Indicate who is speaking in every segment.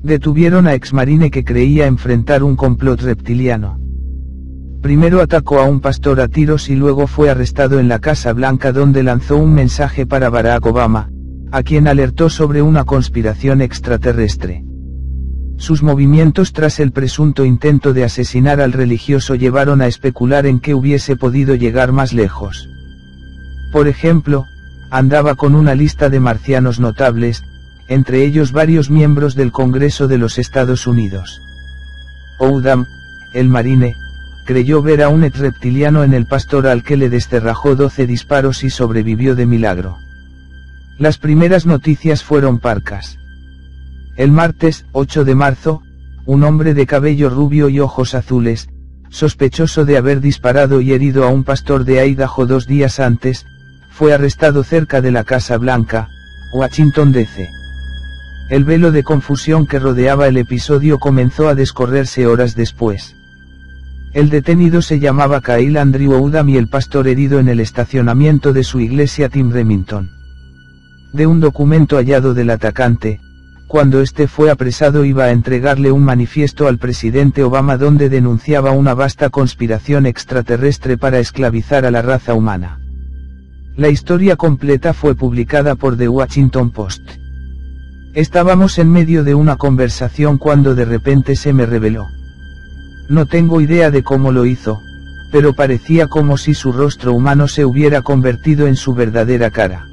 Speaker 1: Detuvieron a exmarine que creía enfrentar un complot reptiliano. Primero atacó a un pastor a tiros y luego fue arrestado en la Casa Blanca, donde lanzó un mensaje para Barack Obama, a quien alertó sobre una conspiración extraterrestre. Sus movimientos tras el presunto intento de asesinar al religioso llevaron a especular en que hubiese podido llegar más lejos. Por ejemplo, andaba con una lista de marcianos notables, entre ellos varios miembros del Congreso de los Estados Unidos. Oudham, el marine, creyó ver a un reptiliano en el pastor al que le descerrajó 12 disparos y sobrevivió de milagro. Las primeras noticias fueron parcas. El martes, 8 de marzo, un hombre de cabello rubio y ojos azules, sospechoso de haber disparado y herido a un pastor de Idaho 2 días antes, fue arrestado cerca de la Casa Blanca, Washington D.C. El velo de confusión que rodeaba el episodio comenzó a descorrerse horas después. El detenido se llamaba Kyle Andrew Oudham y el pastor herido en el estacionamiento de su iglesia Tim Remington. De un documento hallado del atacante, cuando este fue apresado, iba a entregarle un manifiesto al presidente Obama donde denunciaba una vasta conspiración extraterrestre para esclavizar a la raza humana. La historia completa fue publicada por The Washington Post. Estábamos en medio de una conversación cuando de repente se me reveló. No tengo idea de cómo lo hizo, pero parecía como si su rostro humano se hubiera convertido en su verdadera cara.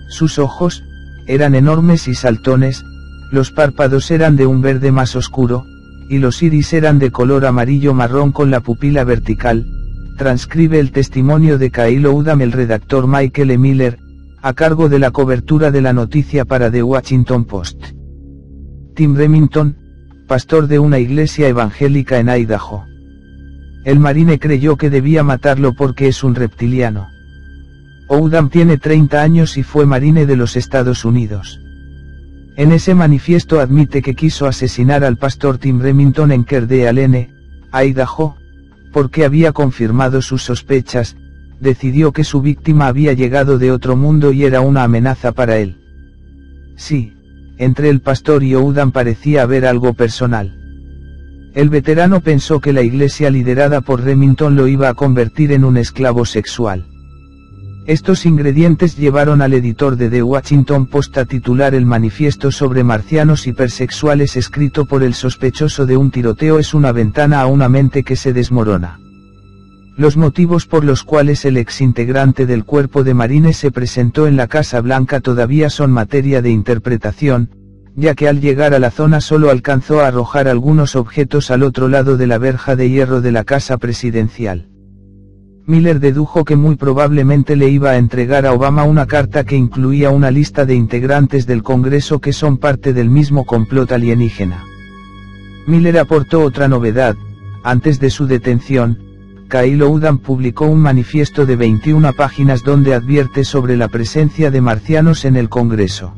Speaker 1: Sus ojos eran enormes y saltones, los párpados eran de un verde más oscuro, y los iris eran de color amarillo-marrón con la pupila vertical. Transcribe el testimonio de Kyle Oudham el redactor Michael E. Miller, a cargo de la cobertura de la noticia para The Washington Post. Tim Remington, pastor de una iglesia evangélica en Idaho. El marine creyó que debía matarlo porque es un reptiliano. Oudham tiene 30 años y fue marine de los Estados Unidos. En ese manifiesto admite que quiso asesinar al pastor Tim Remington en Coeur d'Alene, Idaho, porque había confirmado sus sospechas, decidió que su víctima había llegado de otro mundo y era una amenaza para él. Sí, entre el pastor y Oudham parecía haber algo personal. El veterano pensó que la iglesia liderada por Remington lo iba a convertir en un esclavo sexual. Estos ingredientes llevaron al editor de The Washington Post a titular el manifiesto sobre marcianos hipersexuales escrito por el sospechoso de un tiroteo es una ventana a una mente que se desmorona. Los motivos por los cuales el exintegrante del cuerpo de marines se presentó en la Casa Blanca todavía son materia de interpretación, ya que al llegar a la zona solo alcanzó a arrojar algunos objetos al otro lado de la verja de hierro de la casa presidencial. Miller dedujo que muy probablemente le iba a entregar a Obama una carta que incluía una lista de integrantes del Congreso que son parte del mismo complot alienígena. Miller aportó otra novedad: antes de su detención, Kyle Oudham publicó un manifiesto de 21 páginas donde advierte sobre la presencia de marcianos en el Congreso.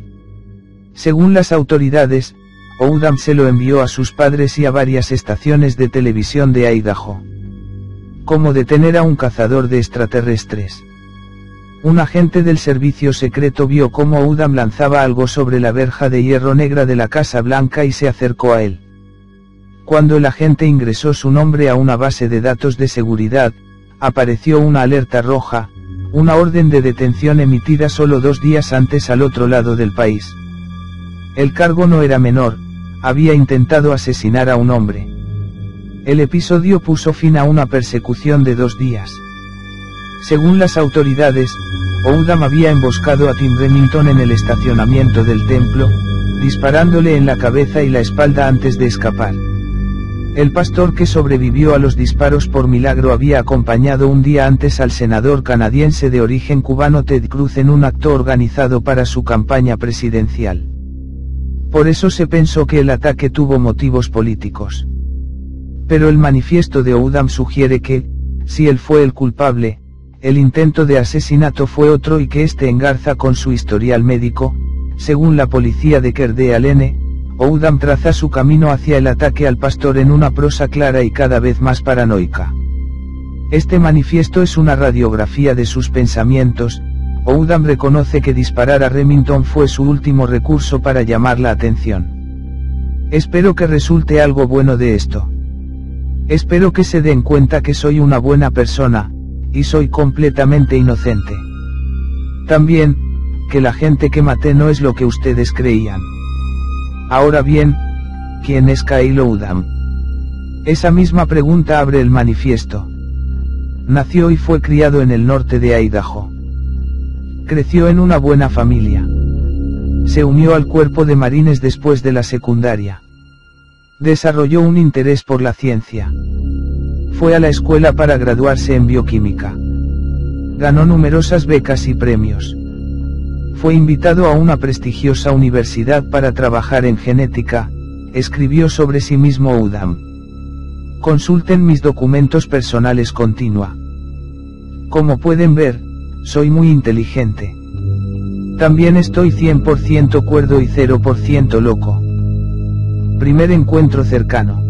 Speaker 1: Según las autoridades, Oudham se lo envió a sus padres y a varias estaciones de televisión de Idaho. ¿Cómo detener a un cazador de extraterrestres? Un agente del servicio secreto vio cómo Oudham lanzaba algo sobre la verja de hierro negra de la Casa Blanca y se acercó a él. Cuando el agente ingresó su nombre a una base de datos de seguridad, apareció una alerta roja, una orden de detención emitida solo 2 días antes al otro lado del país. El cargo no era menor, había intentado asesinar a un hombre. El episodio puso fin a una persecución de 2 días. Según las autoridades, Oudham había emboscado a Tim Remington en el estacionamiento del templo, disparándole en la cabeza y la espalda antes de escapar. El pastor que sobrevivió a los disparos por milagro había acompañado un día antes al senador canadiense de origen cubano Ted Cruz en un acto organizado para su campaña presidencial. Por eso se pensó que el ataque tuvo motivos políticos. Pero el manifiesto de Oudham sugiere que, si él fue el culpable, el intento de asesinato fue otro y que este engarza con su historial médico. Según la policía de Coeur d'Alene, Oudham traza su camino hacia el ataque al pastor en una prosa clara y cada vez más paranoica. Este manifiesto es una radiografía de sus pensamientos. Oudham reconoce que disparar a Remington fue su último recurso para llamar la atención. Espero que resulte algo bueno de esto. Espero que se den cuenta que soy una buena persona, y soy completamente inocente. También, que la gente que maté no es lo que ustedes creían. Ahora bien, ¿quién es Kyle Oudham? Esa misma pregunta abre el manifiesto. Nació y fue criado en el norte de Idaho. Creció en una buena familia. Se unió al cuerpo de marines después de la secundaria. Desarrolló un interés por la ciencia. Fue a la escuela para graduarse en bioquímica. Ganó numerosas becas y premios. Fue invitado a una prestigiosa universidad para trabajar en genética, escribió sobre sí mismo Oudham. Consulten mis documentos personales continua. Como pueden ver, soy muy inteligente. También estoy 100% cuerdo y 0% loco. Primer encuentro cercano.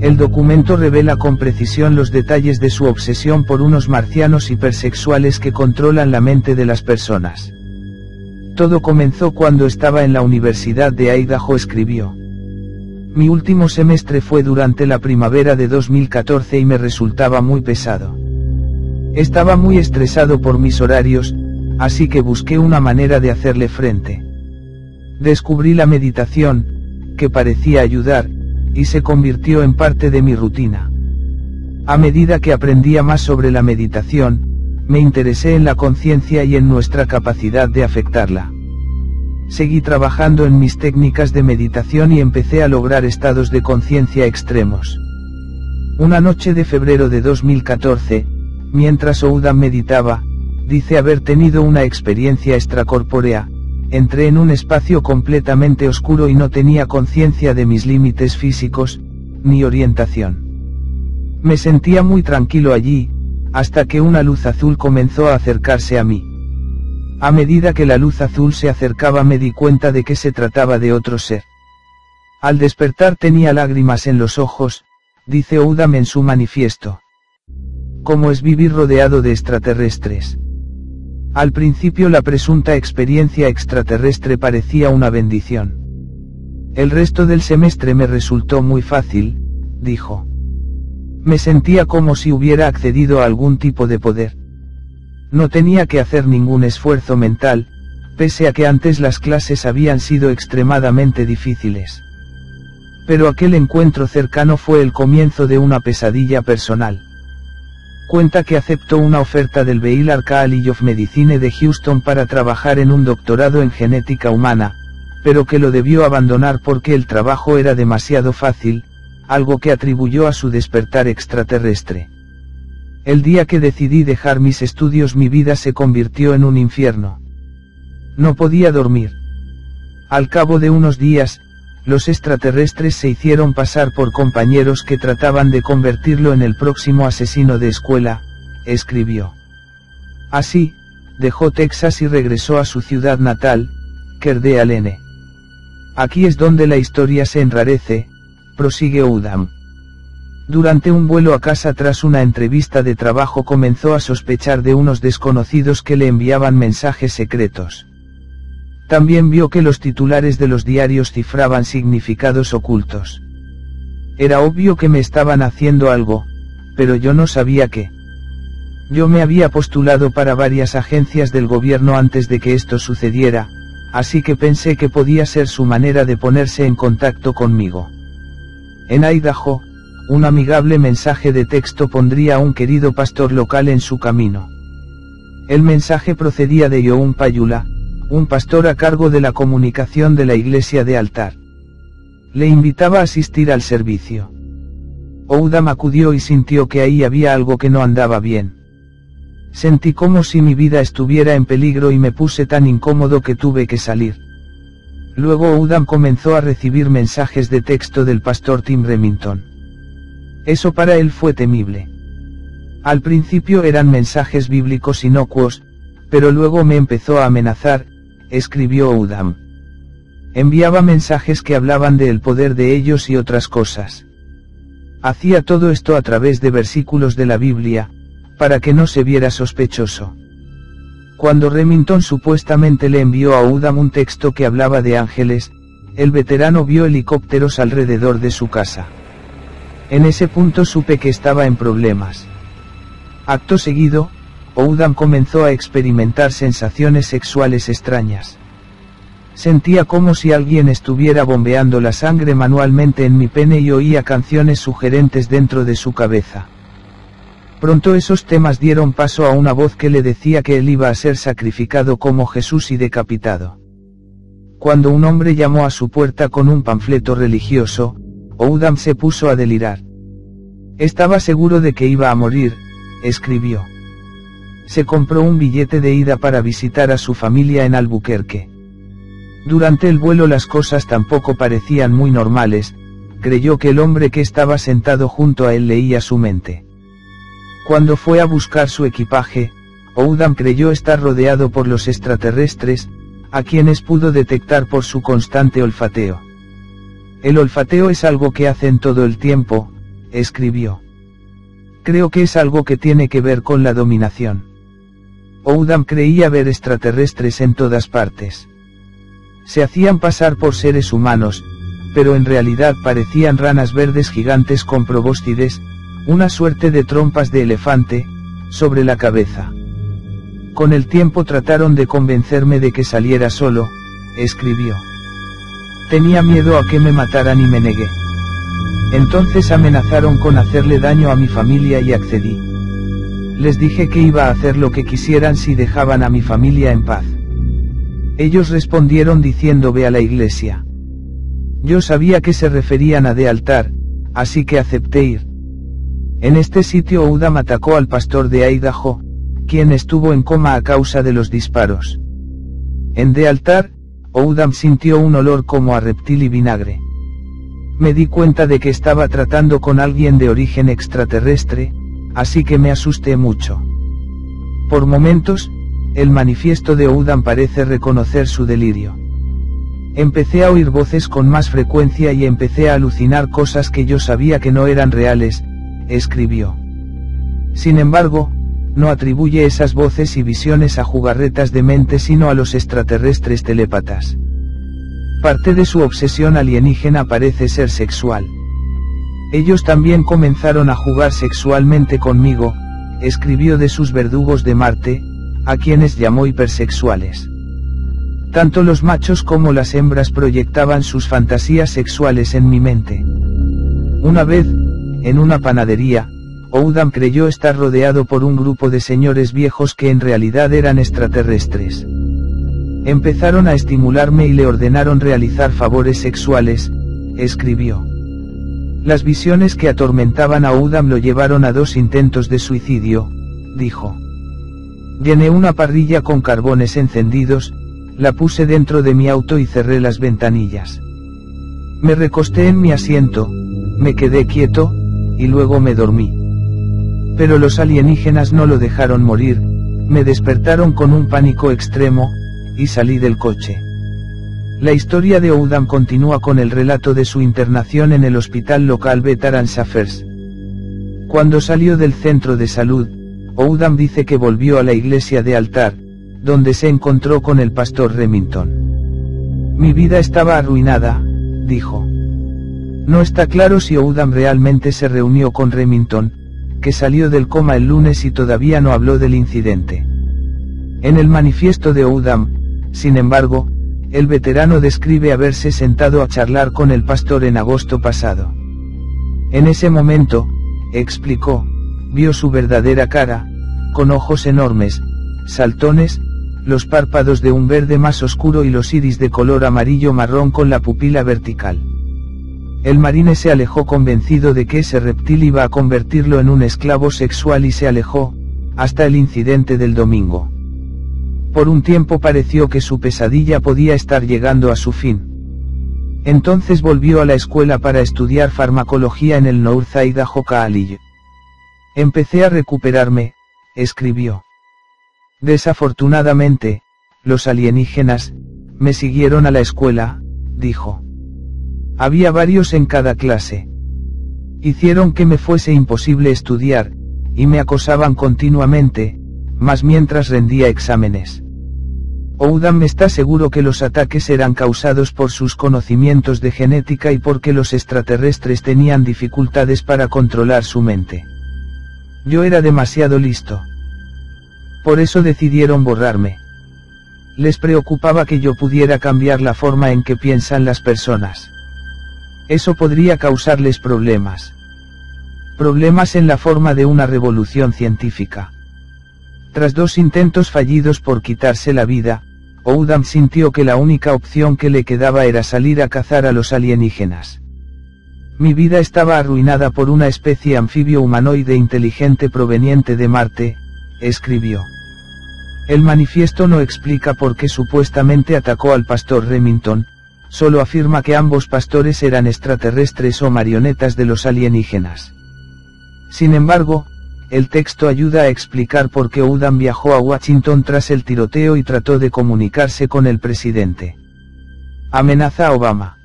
Speaker 1: El documento revela con precisión los detalles de su obsesión por unos marcianos hipersexuales que controlan la mente de las personas. Todo comenzó cuando estaba en la Universidad de Idaho, escribió. Mi último semestre fue durante la primavera de 2014 y me resultaba muy pesado. Estaba muy estresado por mis horarios, así que busqué una manera de hacerle frente. Descubrí la meditación, que parecía ayudar, y se convirtió en parte de mi rutina. A medida que aprendía más sobre la meditación, me interesé en la conciencia y en nuestra capacidad de afectarla. Seguí trabajando en mis técnicas de meditación y empecé a lograr estados de conciencia extremos. Una noche de febrero de 2014, mientras Oudham meditaba, dice haber tenido una experiencia extracorpórea. Entré en un espacio completamente oscuro y no tenía conciencia de mis límites físicos, ni orientación. Me sentía muy tranquilo allí, hasta que una luz azul comenzó a acercarse a mí. A medida que la luz azul se acercaba me di cuenta de que se trataba de otro ser. Al despertar tenía lágrimas en los ojos, dice Oudham en su manifiesto. ¿Cómo es vivir rodeado de extraterrestres? Al principio la presunta experiencia extraterrestre parecía una bendición. El resto del semestre me resultó muy fácil, dijo. Me sentía como si hubiera accedido a algún tipo de poder. No tenía que hacer ningún esfuerzo mental, pese a que antes las clases habían sido extremadamente difíciles. Pero aquel encuentro cercano fue el comienzo de una pesadilla personal. Cuenta que aceptó una oferta del Baylor College of Medicine de Houston para trabajar en un doctorado en genética humana, pero que lo debió abandonar porque el trabajo era demasiado fácil, algo que atribuyó a su despertar extraterrestre. El día que decidí dejar mis estudios mi vida se convirtió en un infierno. No podía dormir. Al cabo de unos días, los extraterrestres se hicieron pasar por compañeros que trataban de convertirlo en el próximo asesino de escuela, escribió. Así, dejó Texas y regresó a su ciudad natal, Kerdale. Aquí es donde la historia se enrarece, prosigue Oudham. Durante un vuelo a casa tras una entrevista de trabajo comenzó a sospechar de unos desconocidos que le enviaban mensajes secretos. También vio que los titulares de los diarios cifraban significados ocultos. Era obvio que me estaban haciendo algo, pero yo no sabía qué. Yo me había postulado para varias agencias del gobierno antes de que esto sucediera, así que pensé que podía ser su manera de ponerse en contacto conmigo. En Idaho, un amigable mensaje de texto pondría a un querido pastor local en su camino. El mensaje procedía de John Payula, un pastor a cargo de la comunicación de la iglesia de Altar. Le invitaba a asistir al servicio. Oudham acudió y sintió que ahí había algo que no andaba bien. Sentí como si mi vida estuviera en peligro y me puse tan incómodo que tuve que salir. Luego Oudham comenzó a recibir mensajes de texto del pastor Tim Remington. Eso para él fue temible. Al principio eran mensajes bíblicos inocuos, pero luego me empezó a amenazar, escribió Oudham. Enviaba mensajes que hablaban del poder de ellos y otras cosas. Hacía todo esto a través de versículos de la Biblia, para que no se viera sospechoso. Cuando Remington supuestamente le envió a Oudham un texto que hablaba de ángeles, el veterano vio helicópteros alrededor de su casa. En ese punto supe que estaba en problemas. Acto seguido, Oudham comenzó a experimentar sensaciones sexuales extrañas. Sentía como si alguien estuviera bombeando la sangre manualmente en mi pene y oía canciones sugerentes dentro de su cabeza. Pronto esos temas dieron paso a una voz que le decía que él iba a ser sacrificado como Jesús y decapitado. Cuando un hombre llamó a su puerta con un panfleto religioso, Oudham se puso a delirar. Estaba seguro de que iba a morir, escribió. Se compró un billete de ida para visitar a su familia en Albuquerque. Durante el vuelo las cosas tampoco parecían muy normales, creyó que el hombre que estaba sentado junto a él leía su mente. Cuando fue a buscar su equipaje, Oudham creyó estar rodeado por los extraterrestres, a quienes pudo detectar por su constante olfateo. El olfateo es algo que hacen todo el tiempo, escribió. Creo que es algo que tiene que ver con la dominación. Oudham creía ver extraterrestres en todas partes. Se hacían pasar por seres humanos, pero en realidad parecían ranas verdes gigantes con probóscides, una suerte de trompas de elefante, sobre la cabeza. Con el tiempo trataron de convencerme de que saliera solo, escribió. Tenía miedo a que me mataran y me negué. Entonces amenazaron con hacerle daño a mi familia y accedí. Les dije que iba a hacer lo que quisieran si dejaban a mi familia en paz. Ellos respondieron diciendo ve a la iglesia. Yo sabía que se referían a The Altar, así que acepté ir. En este sitio Oudham atacó al pastor de Idaho, quien estuvo en coma a causa de los disparos. En The Altar, Oudham sintió un olor como a reptil y vinagre. Me di cuenta de que estaba tratando con alguien de origen extraterrestre, así que me asusté mucho. Por momentos, el manifiesto de Oudham parece reconocer su delirio. Empecé a oír voces con más frecuencia y empecé a alucinar cosas que yo sabía que no eran reales, escribió. Sin embargo, no atribuye esas voces y visiones a jugarretas de mente sino a los extraterrestres telépatas. Parte de su obsesión alienígena parece ser sexual. Ellos también comenzaron a jugar sexualmente conmigo, escribió de sus verdugos de Marte, a quienes llamó hipersexuales. Tanto los machos como las hembras proyectaban sus fantasías sexuales en mi mente. Una vez, en una panadería, Oudham creyó estar rodeado por un grupo de señores viejos que en realidad eran extraterrestres. Empezaron a estimularme y le ordenaron realizar favores sexuales, escribió. Las visiones que atormentaban a Oudham lo llevaron a 2 intentos de suicidio, dijo. Llené una parrilla con carbones encendidos, la puse dentro de mi auto y cerré las ventanillas. Me recosté en mi asiento, me quedé quieto, y luego me dormí. Pero los alienígenas no lo dejaron morir, me despertaron con un pánico extremo, y salí del coche. La historia de Oudham continúa con el relato de su internación en el hospital local Veterans Affairs. Cuando salió del centro de salud, Oudham dice que volvió a la iglesia de Altar, donde se encontró con el pastor Remington. Mi vida estaba arruinada, dijo. No está claro si Oudham realmente se reunió con Remington, que salió del coma el lunes y todavía no habló del incidente. En el manifiesto de Oudham, sin embargo, el veterano describe haberse sentado a charlar con el pastor en agosto pasado. En ese momento, explicó, vio su verdadera cara, con ojos enormes, saltones, los párpados de un verde más oscuro y los iris de color amarillo-marrón con la pupila vertical. El marine se alejó convencido de que ese reptil iba a convertirlo en un esclavo sexual y se alejó, hasta el incidente del domingo. Por un tiempo pareció que su pesadilla podía estar llegando a su fin. Entonces volvió a la escuela para estudiar farmacología en el North Idaho College. Empecé a recuperarme, escribió. Desafortunadamente, los alienígenas, me siguieron a la escuela, dijo. Había varios en cada clase. Hicieron que me fuese imposible estudiar, y me acosaban continuamente, más mientras rendía exámenes. Oudham está seguro que los ataques eran causados por sus conocimientos de genética y porque los extraterrestres tenían dificultades para controlar su mente. Yo era demasiado listo. Por eso decidieron borrarme. Les preocupaba que yo pudiera cambiar la forma en que piensan las personas. Eso podría causarles problemas. Problemas en la forma de una revolución científica. Tras 2 intentos fallidos por quitarse la vida, Oudham sintió que la única opción que le quedaba era salir a cazar a los alienígenas. Mi vida estaba arruinada por una especie anfibio humanoide inteligente proveniente de Marte, escribió. El manifiesto no explica por qué supuestamente atacó al pastor Remington, solo afirma que ambos pastores eran extraterrestres o marionetas de los alienígenas. Sin embargo, el texto ayuda a explicar por qué Oudham viajó a Washington tras el tiroteo y trató de comunicarse con el presidente. Amenaza a Obama.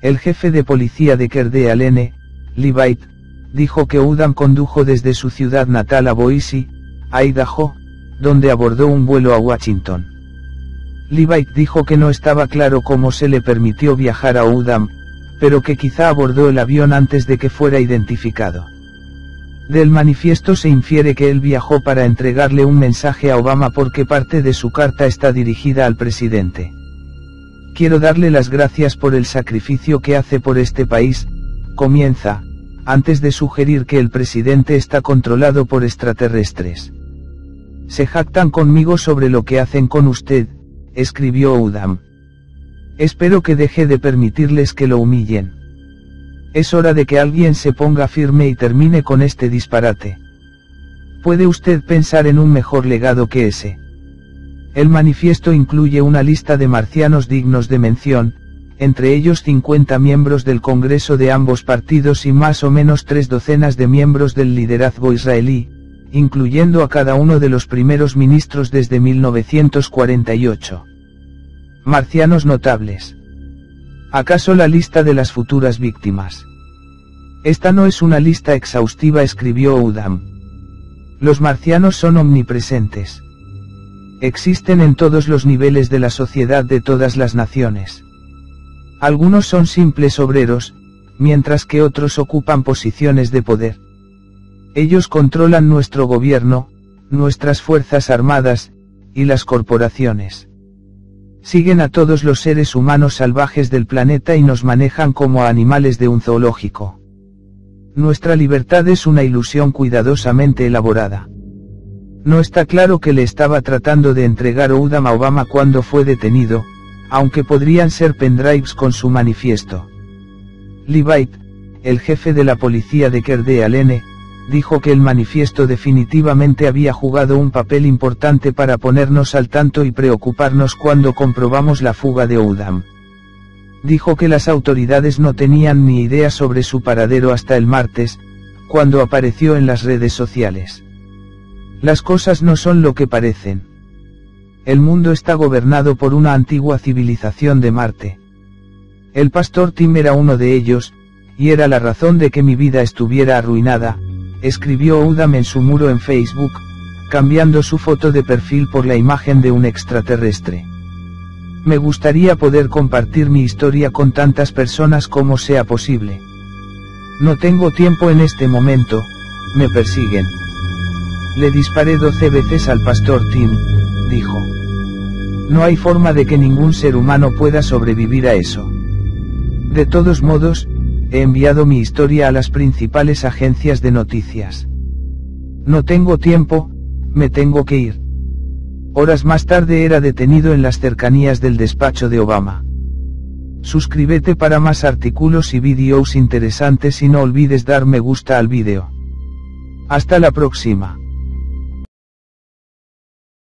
Speaker 1: El jefe de policía de Kerdee-Alene, Leavitt, dijo que Oudham condujo desde su ciudad natal a Boise, Idaho, donde abordó un vuelo a Washington. Leavitt dijo que no estaba claro cómo se le permitió viajar a Oudham, pero que quizá abordó el avión antes de que fuera identificado. Del manifiesto se infiere que él viajó para entregarle un mensaje a Obama porque parte de su carta está dirigida al presidente. Quiero darle las gracias por el sacrificio que hace por este país, comienza, antes de sugerir que el presidente está controlado por extraterrestres. Se jactan conmigo sobre lo que hacen con usted, escribió Oudham. Espero que deje de permitirles que lo humillen. Es hora de que alguien se ponga firme y termine con este disparate. ¿Puede usted pensar en un mejor legado que ese? El manifiesto incluye una lista de marcianos dignos de mención, entre ellos 50 miembros del Congreso de ambos partidos y más o menos 3 docenas de miembros del liderazgo israelí, incluyendo a cada uno de los primeros ministros desde 1948. Marcianos notables. ¿Acaso la lista de las futuras víctimas? Esta no es una lista exhaustiva, escribió Oudham. Los marcianos son omnipresentes. Existen en todos los niveles de la sociedad de todas las naciones. Algunos son simples obreros, mientras que otros ocupan posiciones de poder. Ellos controlan nuestro gobierno, nuestras fuerzas armadas, y las corporaciones. Siguen a todos los seres humanos salvajes del planeta y nos manejan como a animales de un zoológico. Nuestra libertad es una ilusión cuidadosamente elaborada. No está claro que le estaba tratando de entregar Oudham a Obama cuando fue detenido, aunque podrían ser pendrives con su manifiesto. Leavitt, el jefe de la policía de Kerdee-Alene, dijo que el manifiesto definitivamente había jugado un papel importante para ponernos al tanto y preocuparnos cuando comprobamos la fuga de Oudham. Dijo que las autoridades no tenían ni idea sobre su paradero hasta el martes, cuando apareció en las redes sociales. Las cosas no son lo que parecen. El mundo está gobernado por una antigua civilización de Marte. El pastor Tim era uno de ellos, y era la razón de que mi vida estuviera arruinada, escribió Oudham en su muro en Facebook, cambiando su foto de perfil por la imagen de un extraterrestre. Me gustaría poder compartir mi historia con tantas personas como sea posible. No tengo tiempo en este momento, me persiguen. Le disparé 12 veces al pastor Tim, dijo. No hay forma de que ningún ser humano pueda sobrevivir a eso. De todos modos, he enviado mi historia a las principales agencias de noticias. No tengo tiempo, me tengo que ir. Horas más tarde era detenido en las cercanías del despacho de Obama. Suscríbete para más artículos y vídeos interesantes y no olvides dar me gusta al vídeo. Hasta la próxima.